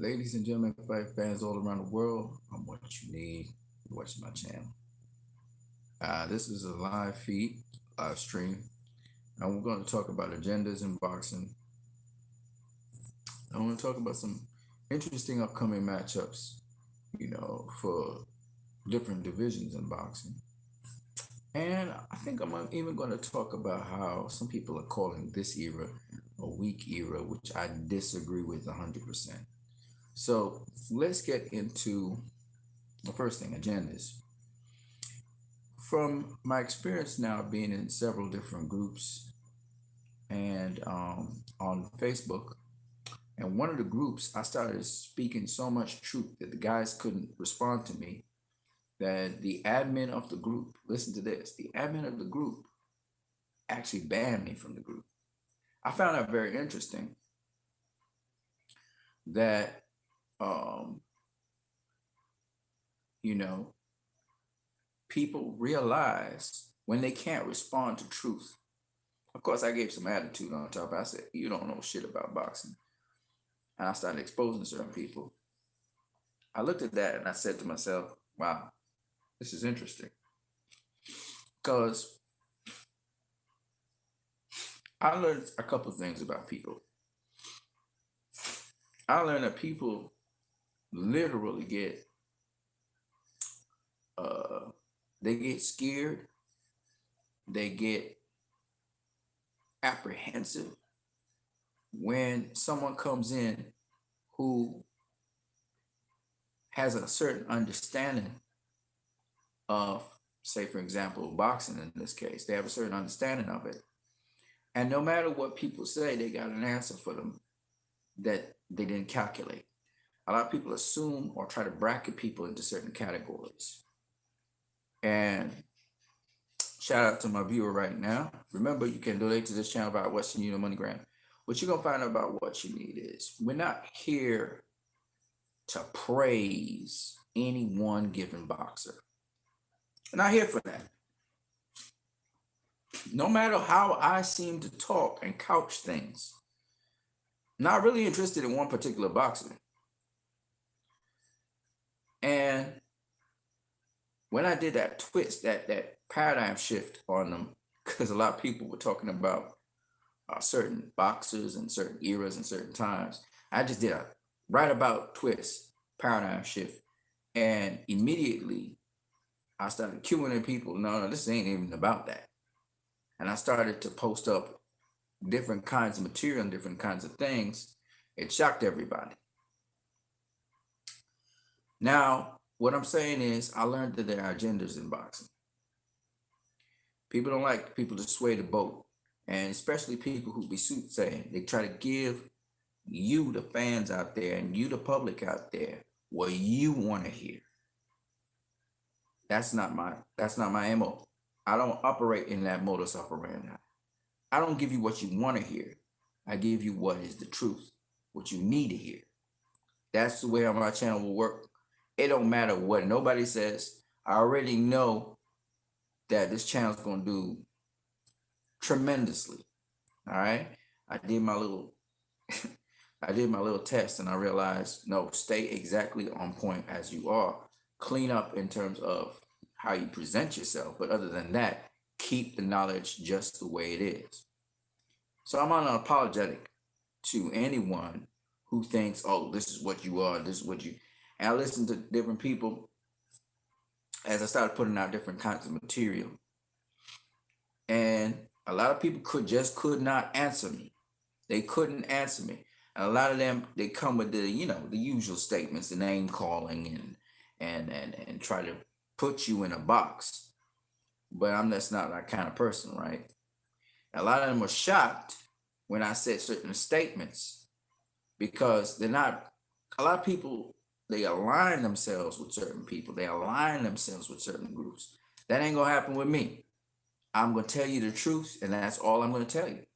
Ladies and gentlemen, fight fans all around the world, I'm what you need. You're watching my channel. This is a live feed, live stream, and we're going to talk about agendas in boxing. I want to talk about some interesting upcoming matchups, for different divisions in boxing. And I think even going to talk about how some people are calling this era a weak era, which I disagree with 100%. So let's get into the first thing, agendas. From my experience now being in several different groups and on Facebook, and one of the groups, I started speaking so much truth that the guys couldn't respond to me. That the admin of the group, listen to this, the admin of the group actually banned me from the group. I found that very interesting that, um, you know, people realize when they can't respond to truth. Of course, I gave some attitude on top. I said, "You don't know shit about boxing." And I started exposing certain people. I looked at that and I said to myself, wow, this is interesting. Because I learned a couple things about people. I learned that people literally uh they get scared, they get apprehensive when someone comes in who has a certain understanding of, say, for example, boxing in this case. They have a certain understanding of it. And no matter what people say, they got an answer for them that they didn't calculate. A lot of people assume or try to bracket people into certain categories. And shout out to my viewer right now. Remember, you can donate to this channel via Western Union MoneyGram. What you're going to find out about What You Need is we're not here to praise any one given boxer. We're not here for that. No matter how I seem to talk and couch things, not really interested in one particular boxer. And when I did that twist, that paradigm shift on them, because a lot of people were talking about certain boxers and certain eras and certain times, I just did a right about twist, paradigm shift, and immediately I started cueing in people. No, no, this ain't even about that. And I started to post up different kinds of material and different kinds of things. It shocked everybody. Now, what I'm saying is, I learned that there are agendas in boxing. People don't like people to sway the boat, and especially people who be soothsaying. They try to give you, the fans out there, and you, the public out there, what you want to hear. That's not my MO. I don't operate in that modus operandi. I don't give you what you want to hear. I give you what is the truth, what you need to hear. That's the way on my channel will work. It don't matter what nobody says. I already know that this channel's gonna do tremendously. All right. I did my little I did my little test and I realized no, stay exactly on point as you are. Clean up in terms of how you present yourself. But other than that, keep the knowledge just the way it is. So I'm unapologetic to anyone who thinks, oh, this is what you are, this is what you. And I listen to different people as I started putting out different kinds of material. And a lot of people could not answer me. They couldn't answer me. And a lot of them, they come with the usual statements, the name calling and try to put you in a box. But I'm just not that kind of person, right? A lot of them were shocked when I said certain statements because they're not, a lot of people, they align themselves with certain people. They align themselves with certain groups. That ain't gonna happen with me. I'm gonna tell you the truth, and that's all I'm gonna tell you.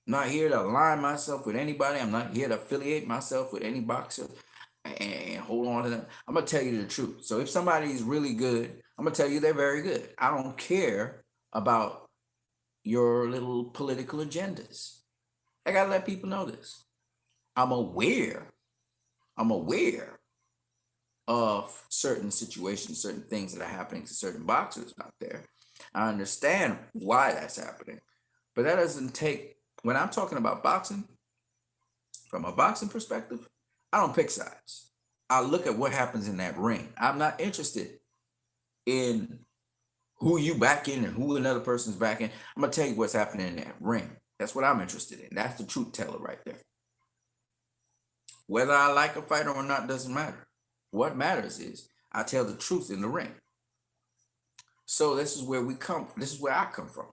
I'm not here to align myself with anybody. I'm not here to affiliate myself with any boxer and hold on to them. I'm gonna tell you the truth. So if somebody's really good, I'm gonna tell you they're very good. I don't care about your little political agendas. I gotta let people know this. I'm aware I'm aware of certain situations, certain things that are happening to certain boxers out there. I understand why that's happening, but that doesn't take, when I'm talking about boxing, from a boxing perspective, I don't pick sides. I look at what happens in that ring. I'm not interested in who you back in and who another person's backing. I'm gonna tell you what's happening in that ring. That's what I'm interested in. That's the truth teller right there. Whether I like a fighter or not doesn't matter. What matters is I tell the truth in the ring. So this is where we come. This is where I come from.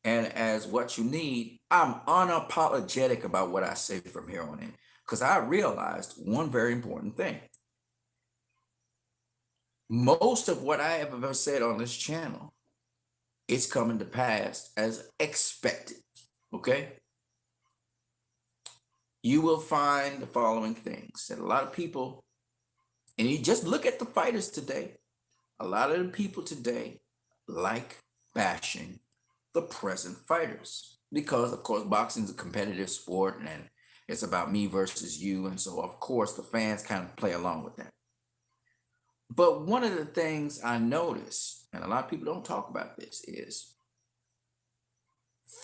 And as what you need, I'm unapologetic about what I say from here on in, because I realized one very important thing. Most of what I have ever said on this channel is coming to pass as expected. Okay? You will find the following things that a lot of people, and you just look at the fighters today, a lot of the people today like bashing the present fighters because, of course, boxing is a competitive sport and it's about me versus you. And so, of course, the fans kind of play along with that. But one of the things I notice, and a lot of people don't talk about this, is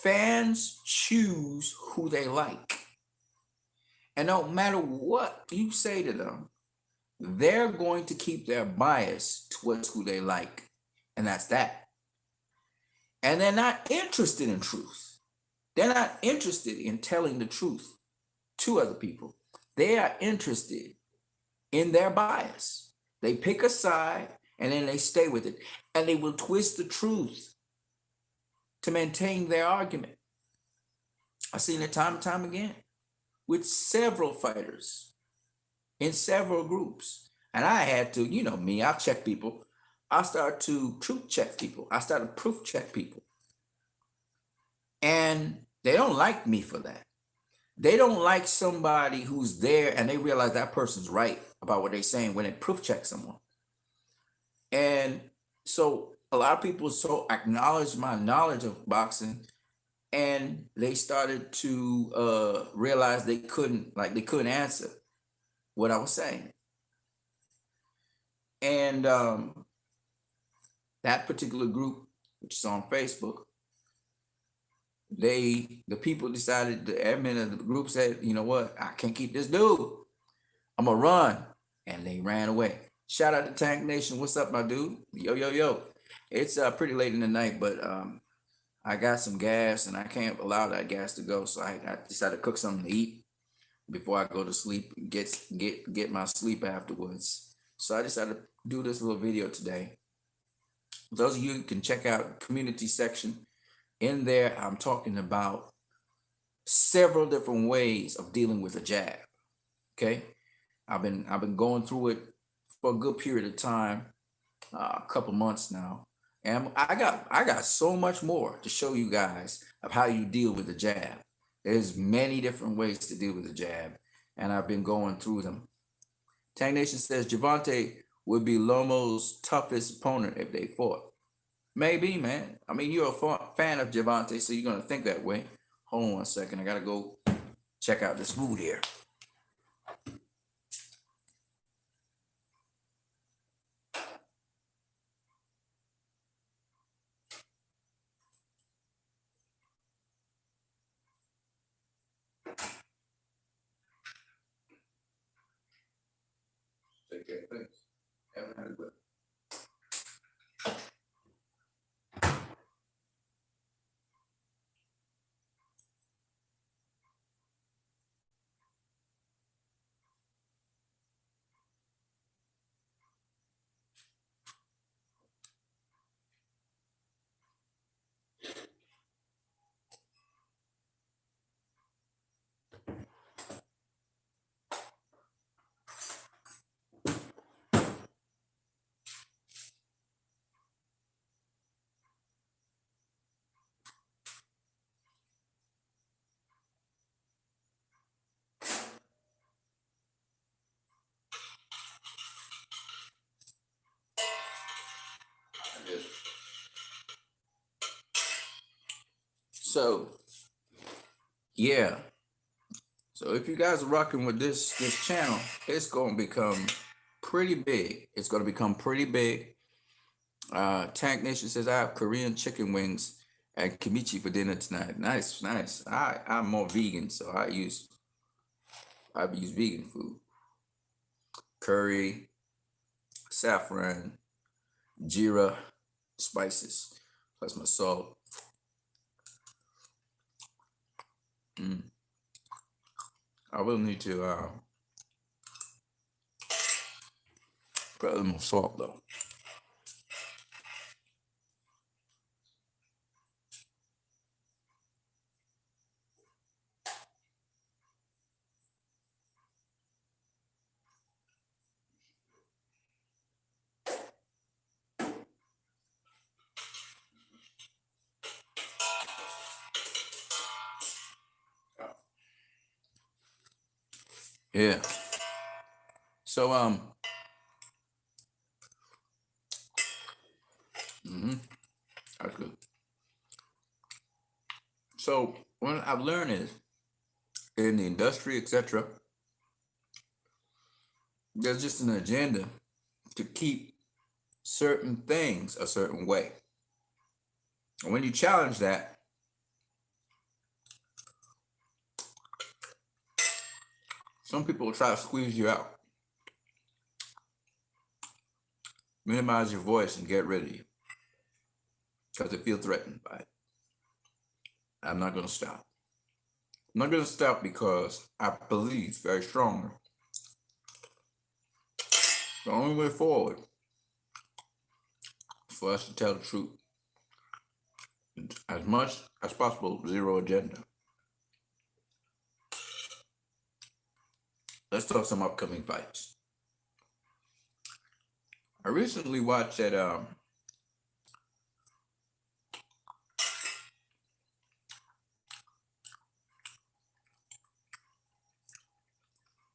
fans choose who they like. And no matter what you say to them, they're going to keep their bias towards who they like. And that's that. And they're not interested in truth. They're not interested in telling the truth to other people. They are interested in their bias. They pick a side and then they stay with it. And they will twist the truth to maintain their argument. I've seen it time and time again with several fighters in several groups. And I had to, you know me, I check people. I start to truth check people. I start to proof check people. And they don't like me for that. They don't like somebody who's there and they realize that person's right about what they're saying when they proof check someone. And so a lot of people so acknowledge my knowledge of boxing, and they started to realize they couldn't answer what I was saying. And that particular group, which is on Facebook, the people decided, the admin of the group said, you know what, I can't keep this dude. I'm gonna run. And they ran away. Shout out to Tank Nation. What's up, my dude? Yo, yo, yo. It's pretty late in the night, but I got some gas and I can't allow that gas to go. So I decided to cook something to eat before I go to sleep and get my sleep afterwards. So I decided to do this little video today. Those of you can check out community section. In there, I'm talking about several different ways of dealing with a jab. Okay, I've been going through it for a good period of time, a couple months now, and I got so much more to show you guys of how you deal with the jab. There's many different ways to deal with the jab, and I've been going through them. Tang Nation says Gervonta would be Lomo's toughest opponent if they fought. Maybe, man. I mean, you're a fan of Gervonta, so you're gonna think that way. Hold on one second. I gotta go check out this food here. Take care, thanks. Haven't had it. So, yeah. So if you guys are rocking with this channel, it's gonna become pretty big. It's gonna become pretty big. Tank Nation says I have Korean chicken wings and kimchi for dinner tonight. Nice, nice. I'm more vegan, so I use vegan food. Curry, saffron, jeera, spices, plus my salt. I will need to put a little more salt though. Yeah. So that's good. So what I've learned is in the industry, etc., there's just an agenda to keep certain things a certain way. And when you challenge that, some people will try to squeeze you out, minimize your voice, and get rid of you because they feel threatened by it. I'm not going to stop. I'm not going to stop because I believe very strongly the only way forward is for us to tell the truth. As much as possible, zero agenda. Let's talk some upcoming fights. I recently watched that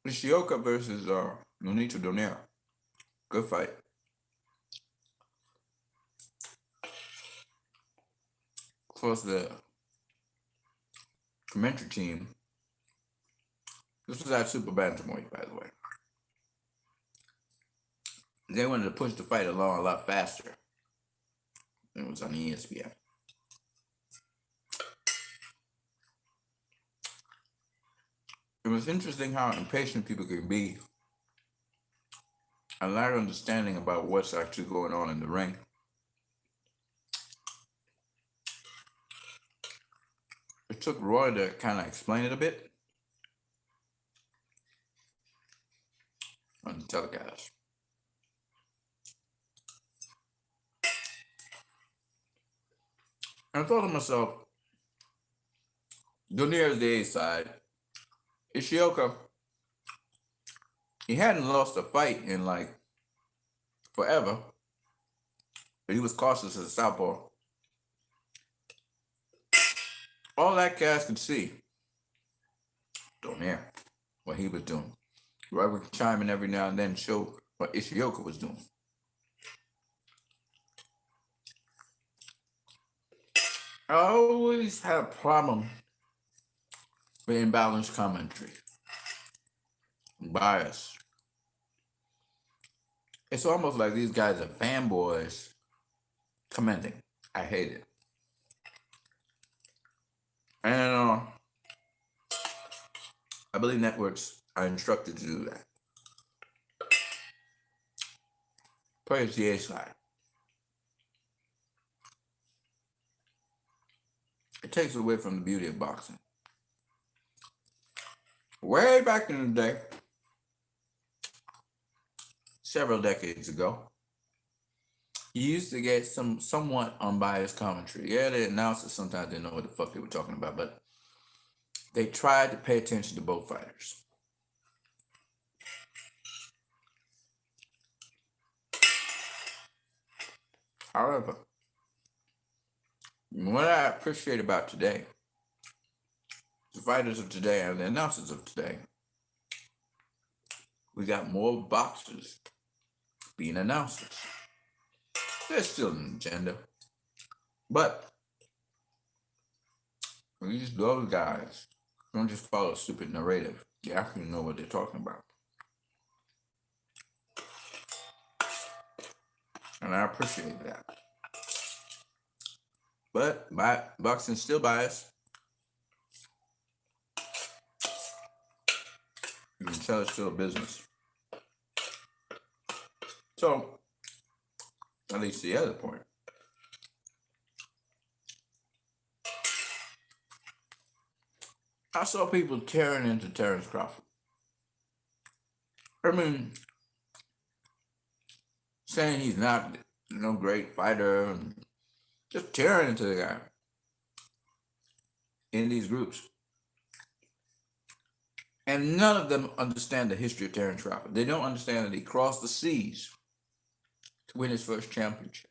Nishioka versus Nonito Donaire. Good fight. Of course, the commentary team. This was at Super Bantamweight, by the way. They wanted to push the fight along a lot faster. It was on ESPN. It was interesting how impatient people can be and lack understanding about what's actually going on in the ring. It took Roy to kind of explain it a bit on the telecast. And I thought to myself, Donaire's the A side. Ishioka, he hadn't lost a fight in like forever, but he was cautious as a southpaw. All that cast could see, Donaire, what he was doing. Roy would chime in every now and then, show what Ishioka was doing. I always had a problem with imbalanced commentary, bias. It's almost like these guys are fanboys commenting. I hate it. And I believe networks are instructed to do that. Play the A side. It takes away from the beauty of boxing. Way back in the day, several decades ago, you used to get some somewhat unbiased commentary. Yeah, the announcers sometimes didn't know what the fuck they were talking about, but they tried to pay attention to both fighters. However, what I appreciate about today, the fighters of today and the announcers of today, we got more boxers being announcers. There's still an agenda, but these those guys Don't just follow a stupid narrative. You actually know what they're talking about. And I appreciate that. But boxing's still biased. You can tell it's still a business. So, at least the other point. I saw people tearing into Terrence Crawford. I mean, saying he's not no great fighter, and just tearing into the guy in these groups. And none of them understand the history of Terrence Crawford. They don't understand that he crossed the seas to win his first championship.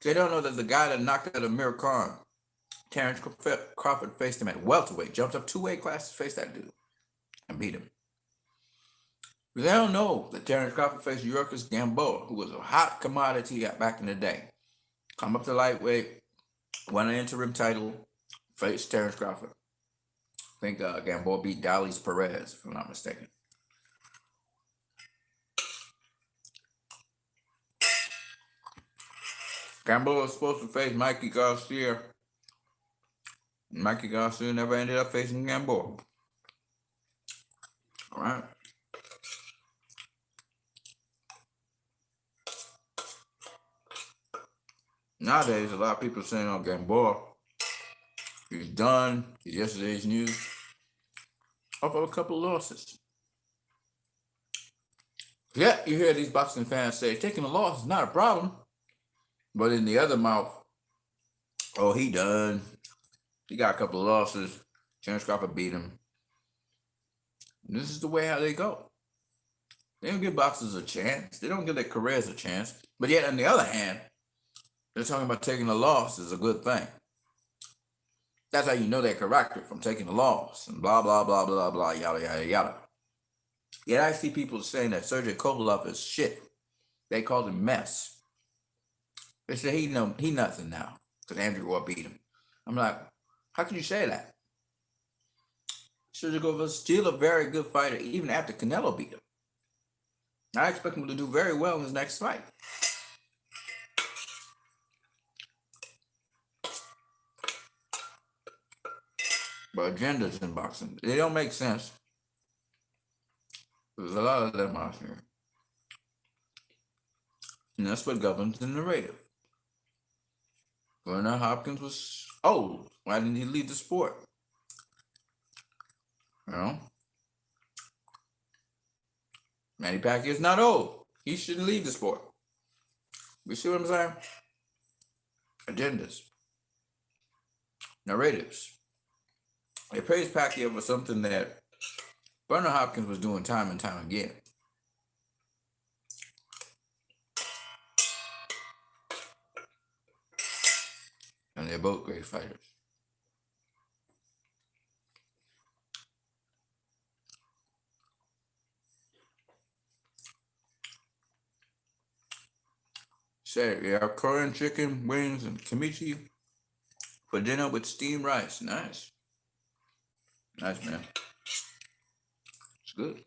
They don't know that the guy that knocked out Amir Khan, Terrence Crawford, faced him at welterweight, jumped up 2 weight classes, faced that dude, and beat him. They don't know that Terrence Crawford faced Yurkus Gamboa, who was a hot commodity back in the day. Come up to lightweight, won an interim title, faced Terrence Crawford. I think Gamboa beat Dallas Perez, if I'm not mistaken. Gamboa was supposed to face Mikey Garcia. Mikey Garcia never ended up facing Gamboa. All right. Nowadays, a lot of people are saying, oh, Gamboa, he's done. Yesterday's news. Off of a couple of losses. Yeah, you hear these boxing fans say, taking a loss is not a problem. But in the other mouth, oh, he done. He got a couple of losses. Terrence Crawford beat him. And this is the way how they go. They don't give boxers a chance. They don't give their careers a chance. But yet, on the other hand, they're talking about taking a loss is a good thing. That's how you know their character, from taking a loss and blah, blah, blah, blah, blah, yada, yada, yada. Yet I see people saying that Sergey Kovalev is shit. They called him mess. They say he nothing now because Andrew Ward beat him. I'm like, how can you say that? Sergey Kovalev is still a very good fighter even after Canelo beat him. I expect him to do very well in his next fight. But agendas in boxing, they don't make sense. There's a lot of them out here. And that's what governs the narrative. Bernard Hopkins was old. Why didn't he leave the sport? You know? Manny Pacquiao's not old. He shouldn't leave the sport. You see what I'm saying? Agendas. Narratives. They praise Pacquiao for something that Bernard Hopkins was doing time and time again. And they're both great fighters. Said, yeah, Korean chicken, wings, and kimchi for dinner with steamed rice. Nice. Nice, man. It's good.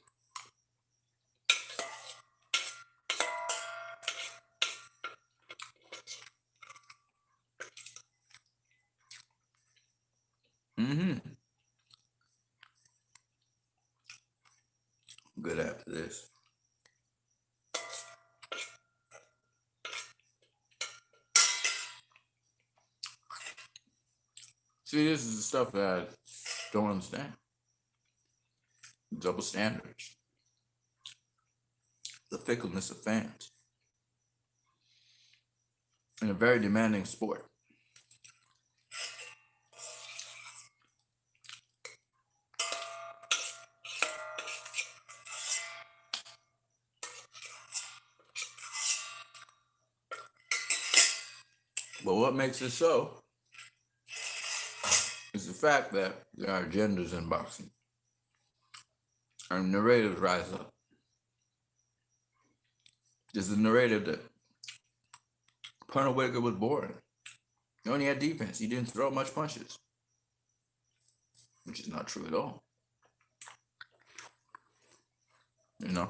Good after this. See, this is the stuff that I don't understand. Double standards. The fickleness of fans. In a very demanding sport. But what makes it so is the fact that there are genders in boxing. And narratives rise up. There's the narrative that Pernell Whitaker was boring. He only had defense. He didn't throw much punches. which is not true at all. You know,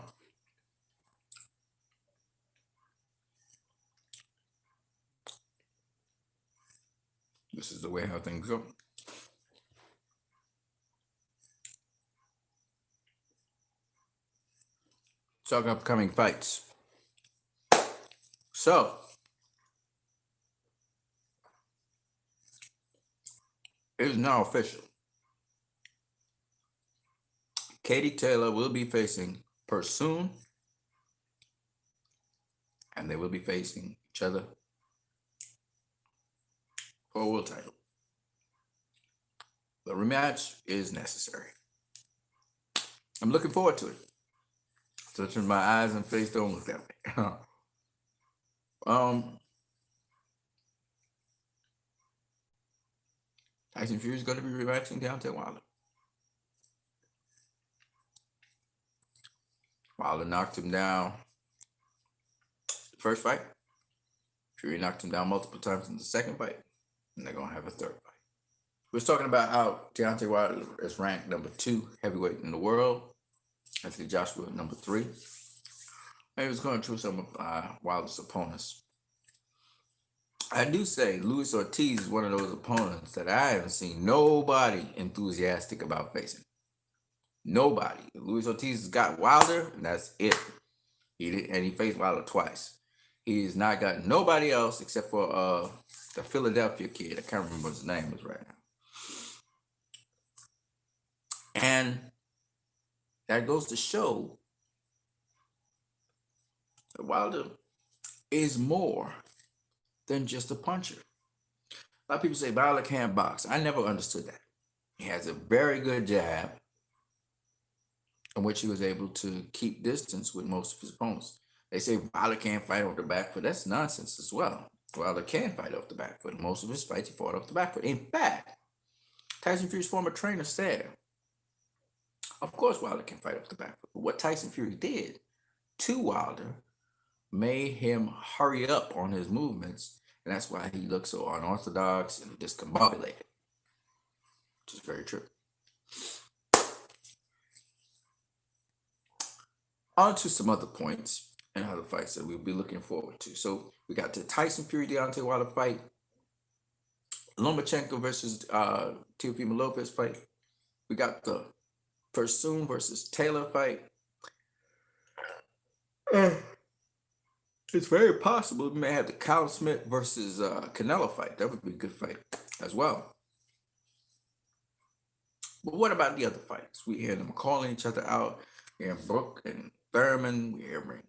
this is the way how things go. Talk upcoming fights. So, it is now official. Katie Taylor will be facing Persoon, and they will be facing each other for a world title. The rematch is necessary. I'm looking forward to it. Touching my eyes and face don't look that way. Tyson Fury is going to be rematching Deontay Wilder. Wilder knocked him down the first fight. Fury knocked him down multiple times in the second fight, and they're going to have a third fight. We was talking about how Deontay Wilder is ranked number 2 heavyweight in the world. I think Joshua number 3. And he was going through some of Wilder's opponents. I do say Luis Ortiz is one of those opponents that I haven't seen nobody enthusiastic about facing. Nobody. Luis Ortiz has got Wilder, and that's it. He faced Wilder twice. He's not got nobody else except for the Philadelphia kid. I can't remember what his name is right now. And that goes to show that Wilder is more than just a puncher. A lot of people say Wilder can't box. I never understood that. He has a very good jab in which he was able to keep distance with most of his opponents. They say Wilder can't fight off the back foot. That's nonsense as well. Wilder can fight off the back foot. Most of his fights he fought off the back foot. In fact, Tyson Fury's former trainer said, of course Wilder can fight off the back foot. But what Tyson Fury did to Wilder made him hurry up on his movements, and that's why he looks so unorthodox and discombobulated, which is very true. On to some other points and other fights that we'll be looking forward to. So we got the Tyson Fury Deontay Wilder fight, Lomachenko versus Teofimo Lopez fight. We got the Persoon versus Taylor fight. It's very possible we may have the Kyle Smith versus Canelo fight. That would be a good fight as well. But what about the other fights? We hear them calling each other out. We hear Brooke and Thurman. We hear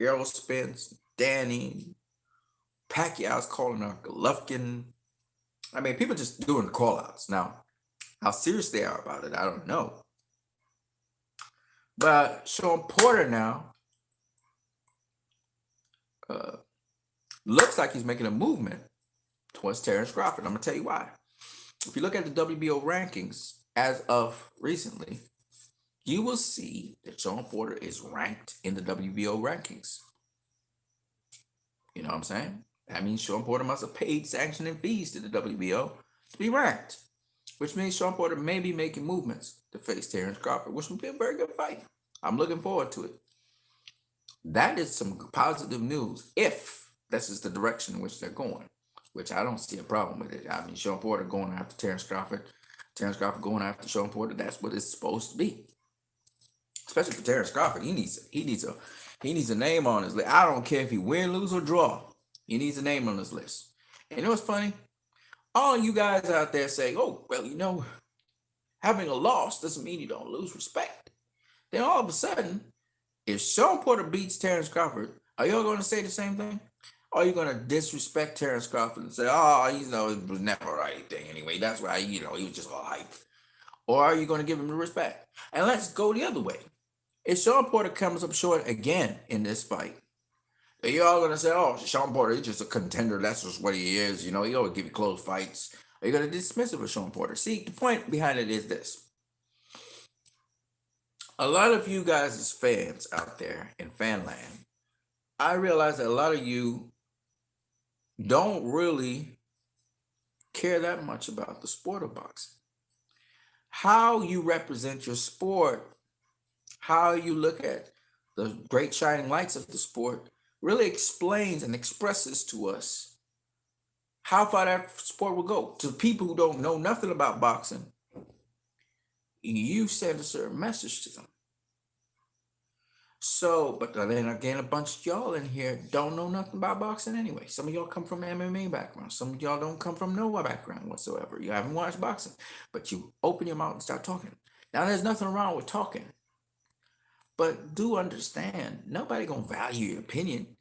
Errol Spence, Danny. Pacquiao's calling out Golovkin. I mean, people just doing the call-outs. Now, how serious they are about it, I don't know. But Sean Porter now looks like he's making a movement towards Terrence Crawford. I'm going to tell you why. If you look at the WBO rankings as of recently, you will see that Sean Porter is ranked in the WBO rankings. You know what I'm saying? That means Sean Porter must have paid sanctioning fees to the WBO to be ranked, which means Sean Porter may be making movements to face Terrence Crawford, which would be a very good fight. I'm looking forward to it. That is some positive news if this is the direction in which they're going, which I don't see a problem with it. I mean, Sean Porter going after Terrence Crawford going after Sean Porter, that's what it's supposed to be. Especially for Terrence Crawford, he needs a name on his list. I don't care if he win, lose, or draw. He needs a name on his list. And you know what's funny? All you guys out there say, oh, well, having a loss doesn't mean you don't lose respect. Then all of a sudden, if Sean Porter beats Terrence Crawford, are y'all going to say the same thing? Or are you going to disrespect Terrence Crawford and say, oh, it was never the right thing anyway. That's why, he was just all hype. Or are you going to give him the respect? And let's go the other way. If Sean Porter comes up short again in this fight, are y'all going to say, oh, Sean Porter, he's just a contender. That's just what he is. He always give you close fights. Are you going to dismiss it for Sean Porter? See, the point behind it is this. A lot of you guys as fans out there in fanland, I realize that a lot of you don't really care that much about the sport of boxing. How you represent your sport, how you look at the great shining lights of the sport, really explains and expresses to us how far that sport will go. To people who don't know nothing about boxing, you send a certain message to them. So, but then again, a bunch of y'all in here don't know nothing about boxing anyway. Some of y'all come from MMA background. Some of y'all don't come from no background whatsoever. You haven't watched boxing, but you open your mouth and start talking. Now, there's nothing wrong with talking, but do understand nobody gonna value your opinion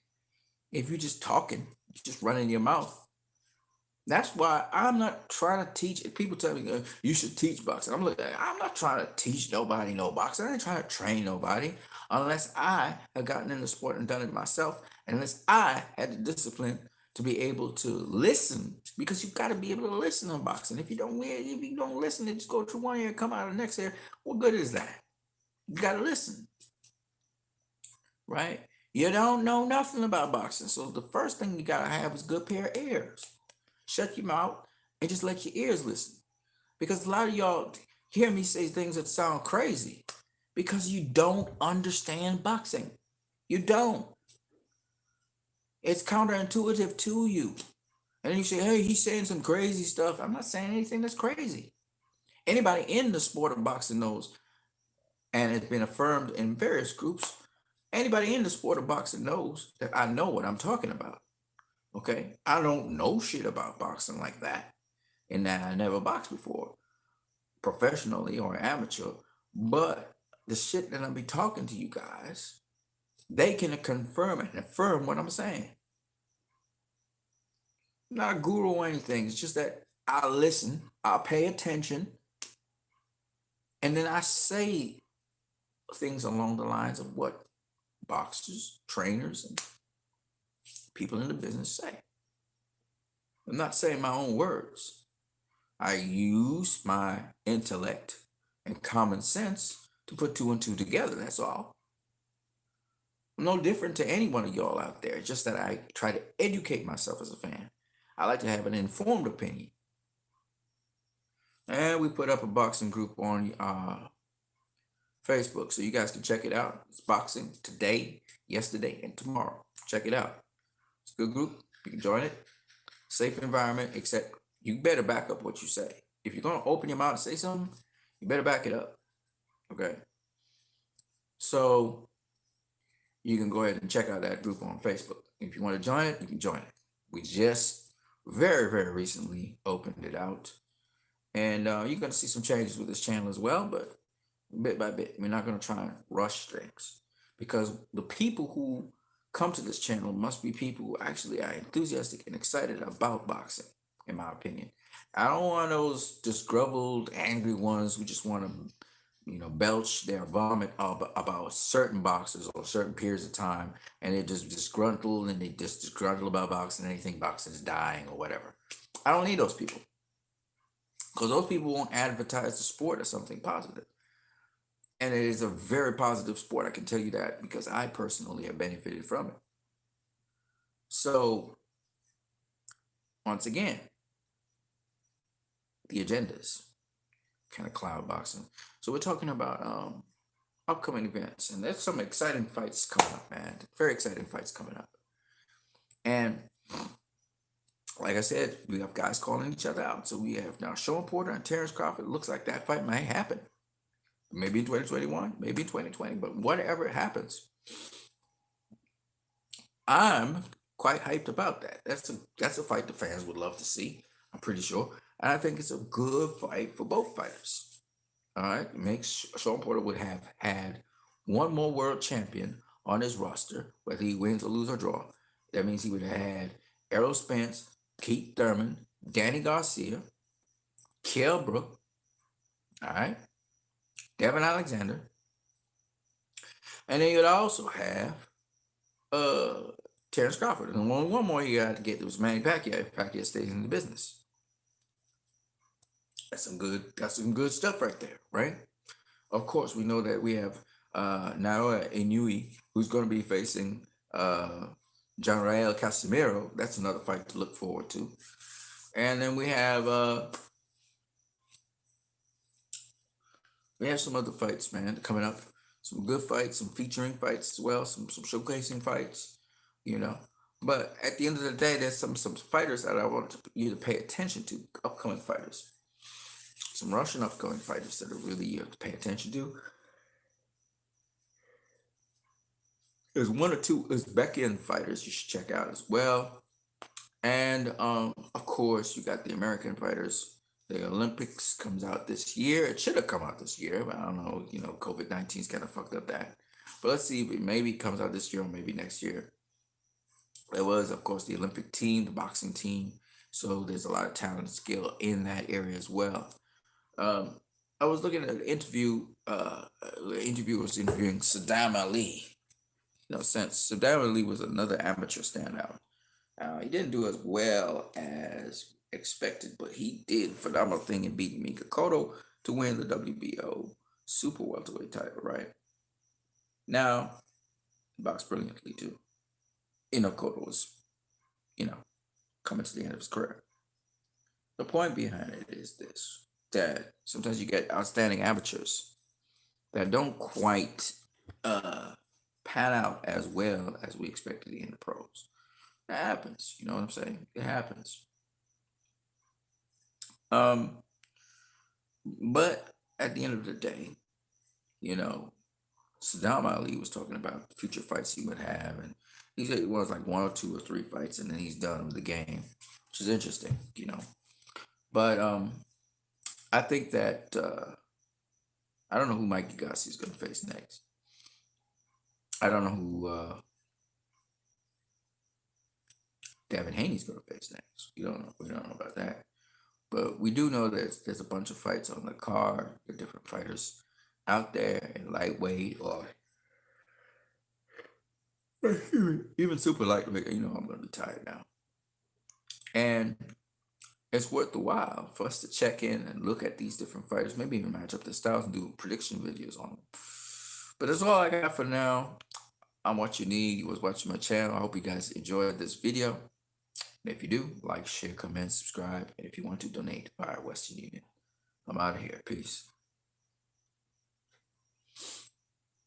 if you're just talking, just running your mouth. That's why I'm not trying to teach. If people tell me you should teach boxing, I'm not trying to teach nobody no boxing. I ain't trying to train nobody unless I have gotten in the sport and done it myself, and unless I had the discipline to be able to listen. Because you got to be able to listen on boxing. If you don't listen, and just go through one ear and come out of the next ear. What good is that? You got to listen, right? You don't know nothing about boxing, so the first thing you gotta have is a good pair of ears. Shut your mouth and just let your ears listen. Because a lot of y'all hear me say things that sound crazy because you don't understand boxing. You don't. It's counterintuitive to you. And then you say, hey, he's saying some crazy stuff. I'm not saying anything that's crazy. Anybody in the sport of boxing knows, and it's been affirmed in various groups, anybody in the sport of boxing knows that I know what I'm talking about. Okay? I don't know shit about boxing like that, in that I never boxed before, professionally or amateur. But the shit that I'll be talking to you guys, they can confirm and affirm what I'm saying. I'm not a guru or anything. It's just that I listen, I pay attention, and then I say things along the lines of what boxers, trainers, and people in the business say. I'm not saying my own words. I use my intellect and common sense to put two and two together. That's all. I'm no different to any one of y'all out there. It's just that I try to educate myself as a fan. I like to have an informed opinion. And we put up a boxing group on Facebook, so you guys can check it out. It's boxing today, yesterday, and tomorrow. Check it out. It's a good group. You can join it. Safe environment, except you better back up what you say. If you're gonna open your mouth and say something, you better back it up. Okay. So you can go ahead and check out that group on Facebook. If you want to join it, you can join it. We just very, very recently opened it out. And you're going to see some changes with this channel as well, but bit by bit, we're not going to try and rush things, because the people who come to this channel must be people who actually are enthusiastic and excited about boxing, in my opinion. I don't want those disgruntled, angry ones who just want to, belch their vomit about certain boxers or certain periods of time, and they're just disgruntled and they just disgruntled about boxing and they think boxing is dying or whatever. I don't need those people, because those people won't advertise the sport as something positive. And it is a very positive sport, I can tell you that, because I personally have benefited from it. So, once again, the agendas kind of cloud boxing. So we're talking about upcoming events, and there's some exciting fights coming up, man. Very exciting fights coming up. And like I said, we have guys calling each other out. So we have now Sean Porter and Terrence Crawford. It looks like that fight might happen. Maybe in 2021, maybe in 2020, but whatever happens, I'm quite hyped about that. That's a fight the fans would love to see, I'm pretty sure. And I think it's a good fight for both fighters. All right. Makes Sean Porter would have had one more world champion on his roster, whether he wins or lose or draw. That means he would have had Errol Spence, Keith Thurman, Danny Garcia, Kell Brook, all right, Devin Alexander. And then you'd also have Terrence Crawford. And one more you got to get was Manny Pacquiao if Pacquiao stays in the business. That's some good stuff right there, right? Of course, we know that we have Naoya Inoue, who's going to be facing John Rael Casimiro. That's another fight to look forward to. And then we have We have some other fights, man, coming up. Some good fights, some featuring fights as well, some showcasing fights, you know. But at the end of the day, there's some fighters that I want you to pay attention to, upcoming fighters. Some Russian upcoming fighters that are really you have to pay attention to. There's one or two Uzbekian fighters you should check out as well. And of course, you got the American fighters. The Olympics comes out this year. It should have come out this year, but I don't know. You know, COVID-19's kind of fucked up that. But let's see if it maybe comes out this year or maybe next year. There was, of course, the Olympic team, the boxing team. So there's a lot of talent and skill in that area as well. Um, I was looking at an interview. The interviewer was interviewing Saddam Ali. You know, since Saddam Ali was another amateur standout. He didn't do as well as expected, but he did a phenomenal thing in beating Mika Cotto to win the WBO super welterweight title, right? Now, he boxed brilliantly too. You know, Cotto was, you know, coming to the end of his career. The point behind it is this, that sometimes you get outstanding amateurs that don't quite uh, pan out as well as we expected in the pros. That happens. You know what I'm saying? It happens. Um, but at the end of the day, you know, Saddam Ali was talking about future fights he would have, and he said it was like one or two or three fights, and then he's done with the game, which is interesting, you know. But I think that I don't know who Mike Gassi is going to face next. I don't know who Devin Haney's going to face next. We don't know. We don't know about that. But we do know that there's a bunch of fights on the card. The different fighters out there in lightweight or even super lightweight. You know, I'm going to be tired now. And it's worth the while for us to check in and look at these different fighters, maybe even match up their styles and do prediction videos on them. But that's all I got for now. I'm what you need. You was watching my channel. I hope you guys enjoyed this video. And if you do, like, share, comment, subscribe. And if you want to donate via Western Union. I'm out of here. Peace.